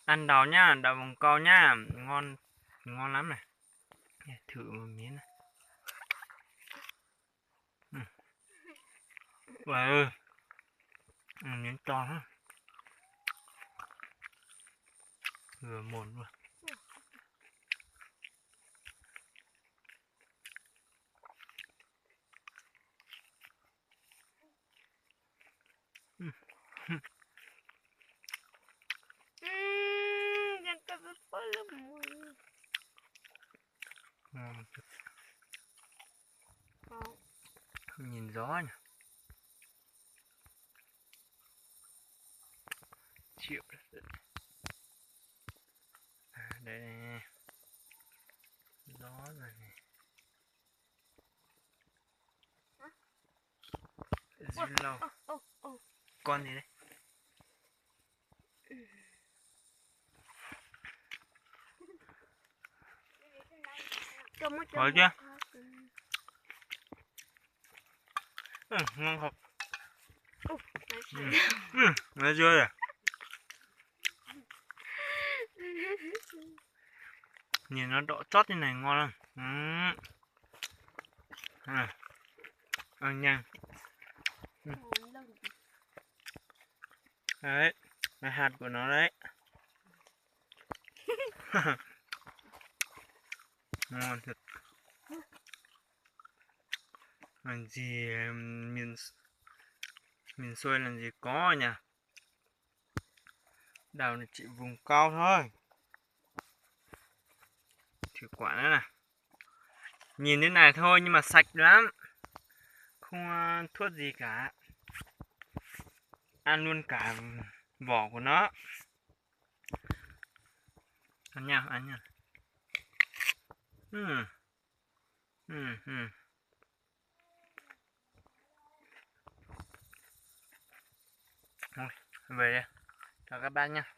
Ăn đào nhá, đào vòng câu nhá, ngon, ngon lắm này. Thử một miếng này. Wow ơi, miếng to ha, vừa mồn luôn. Ngon thật. Nhìn gió nhỉ. Chịu. Đây này. Gió rồi này. Dữ lâu. Con gì đấy? Có chưa? Ngon thật. Nó chưa rồi. Nhìn nó đỏ chót như này ngon lắm. Ăn nhanh. Đấy, là hạt của nó đấy. Ngon thật. Làm gì miền xuôi làm gì có nhỉ. Đào này chỉ vùng cao thôi. Thử quả nữa nè. Nhìn thế này thôi nhưng mà sạch lắm. Không thuốc gì cả. Ăn luôn cả vỏ của nó. Ăn nha, ăn nha. Thôi, về đây. Chào các bạn nha.